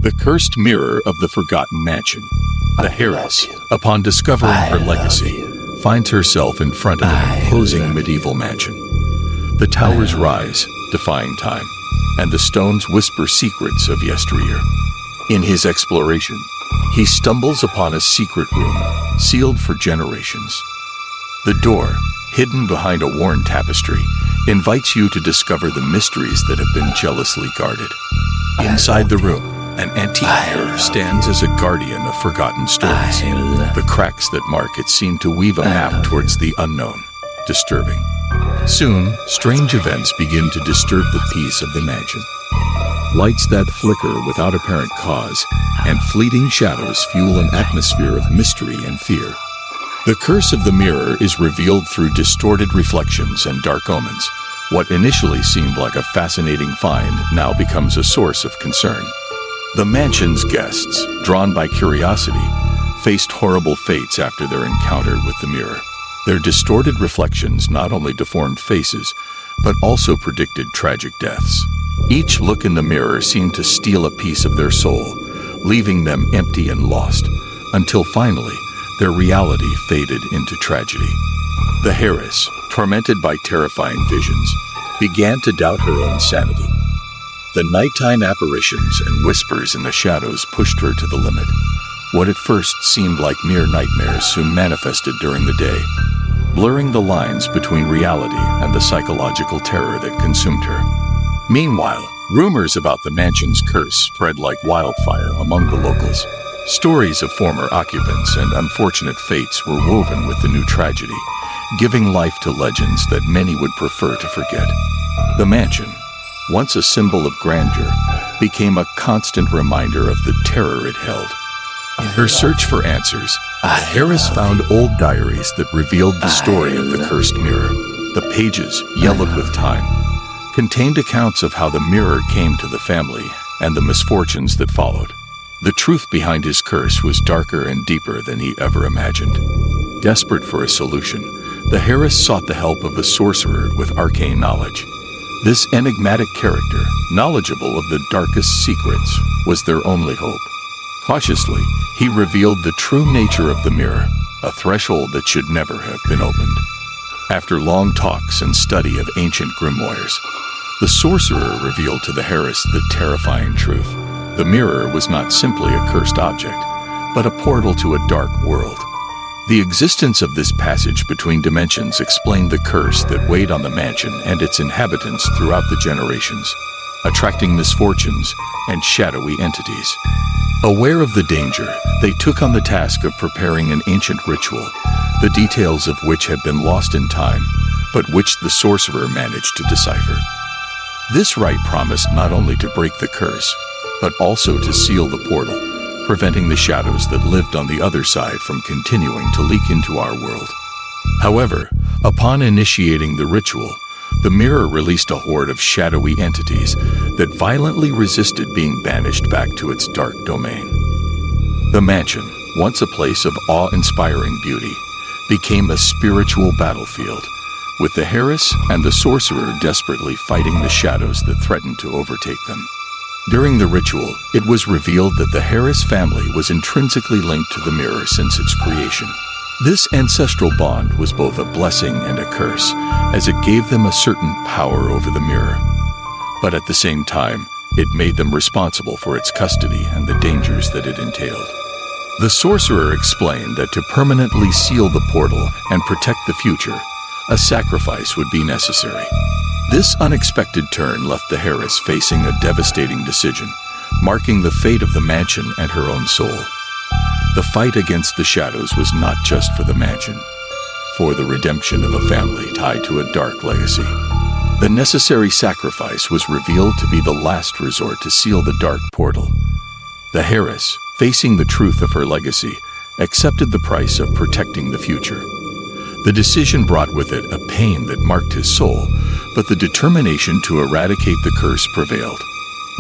The Cursed Mirror of the Forgotten Mansion. The Heiress, upon discovering her legacy, finds herself in front of an imposing medieval mansion. The towers rise, defying time, and the stones whisper secrets of yesteryear. In his exploration, he stumbles upon a secret room, sealed for generations. The door, hidden behind a worn tapestry, invites you to discover the mysteries that have been jealously guarded. Inside the room, an antique mirror stands as a guardian of forgotten stories. The cracks that mark it seem to weave a map towards the unknown, disturbing. Soon, strange events begin to disturb the peace of the mansion. Lights that flicker without apparent cause, and fleeting shadows fuel an atmosphere of mystery and fear. The curse of the mirror is revealed through distorted reflections and dark omens. What initially seemed like a fascinating find now becomes a source of concern. The mansion's guests, drawn by curiosity, faced horrible fates after their encounter with the mirror. Their distorted reflections not only deformed faces, but also predicted tragic deaths. Each look in the mirror seemed to steal a piece of their soul, leaving them empty and lost, until finally, their reality faded into tragedy. The Heiress, tormented by terrifying visions, began to doubt her own sanity. The nighttime apparitions and whispers in the shadows pushed her to the limit. What at first seemed like mere nightmares soon manifested during the day, blurring the lines between reality and the psychological terror that consumed her. Meanwhile, rumors about the mansion's curse spread like wildfire among the locals. Stories of former occupants and unfortunate fates were woven with the new tragedy, giving life to legends that many would prefer to forget. The mansion, once a symbol of grandeur, became a constant reminder of the terror it held. In her search for answers, the Heiress found old diaries that revealed the story of the cursed mirror. The pages, yellowed with time, contained accounts of how the mirror came to the family and the misfortunes that followed. The truth behind his curse was darker and deeper than he ever imagined. Desperate for a solution, the Heiress sought the help of a sorcerer with arcane knowledge. This enigmatic character, knowledgeable of the darkest secrets, was their only hope. Cautiously, he revealed the true nature of the mirror, a threshold that should never have been opened. After long talks and study of ancient grimoires, the sorcerer revealed to the Heiress the terrifying truth. The mirror was not simply a cursed object, but a portal to a dark world. The existence of this passage between dimensions explained the curse that weighed on the mansion and its inhabitants throughout the generations, attracting misfortunes and shadowy entities. Aware of the danger, they took on the task of preparing an ancient ritual, the details of which had been lost in time, but which the sorcerer managed to decipher. This rite promised not only to break the curse, but also to seal the portal, preventing the shadows that lived on the other side from continuing to leak into our world. However, upon initiating the ritual, the mirror released a horde of shadowy entities that violently resisted being banished back to its dark domain. The mansion, once a place of awe-inspiring beauty, became a spiritual battlefield, with the Heiress and the sorcerer desperately fighting the shadows that threatened to overtake them. During the ritual, it was revealed that the Heiress family was intrinsically linked to the mirror since its creation. This ancestral bond was both a blessing and a curse, as it gave them a certain power over the mirror. But at the same time, it made them responsible for its custody and the dangers that it entailed. The sorcerer explained that to permanently seal the portal and protect the future, a sacrifice would be necessary. This unexpected turn left the Heiress facing a devastating decision, marking the fate of the mansion and her own soul. The fight against the shadows was not just for the mansion, for the redemption of a family tied to a dark legacy. The necessary sacrifice was revealed to be the last resort to seal the dark portal. The Heiress, facing the truth of her legacy, accepted the price of protecting the future. The decision brought with it a pain that marked his soul, but the determination to eradicate the curse prevailed.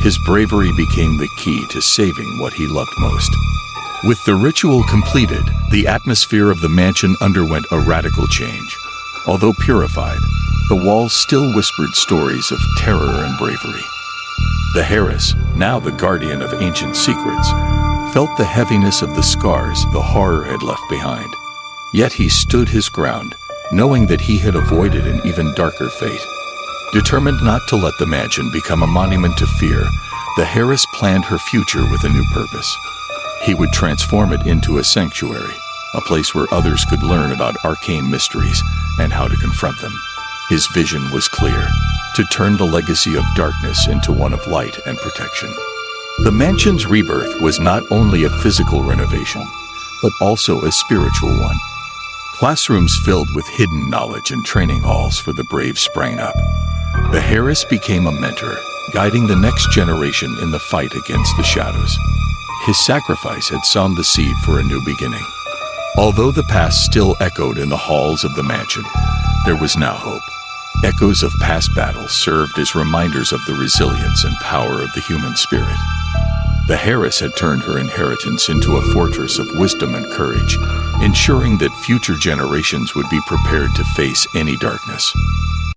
His bravery became the key to saving what he loved most. With the ritual completed, the atmosphere of the mansion underwent a radical change. Although purified, the walls still whispered stories of terror and bravery. The Harris, now the guardian of ancient secrets, felt the heaviness of the scars the horror had left behind. Yet he stood his ground, knowing that he had avoided an even darker fate. Determined not to let the mansion become a monument to fear, the Harris planned her future with a new purpose. He would transform it into a sanctuary, a place where others could learn about arcane mysteries and how to confront them. His vision was clear: to turn the legacy of darkness into one of light and protection. The mansion's rebirth was not only a physical renovation, but also a spiritual one. Classrooms filled with hidden knowledge and training halls for the brave sprang up. The Harris became a mentor, guiding the next generation in the fight against the shadows. His sacrifice had sown the seed for a new beginning. Although the past still echoed in the halls of the mansion, there was now hope. Echoes of past battles served as reminders of the resilience and power of the human spirit. The Harris had turned her inheritance into a fortress of wisdom and courage, ensuring that future generations would be prepared to face any darkness.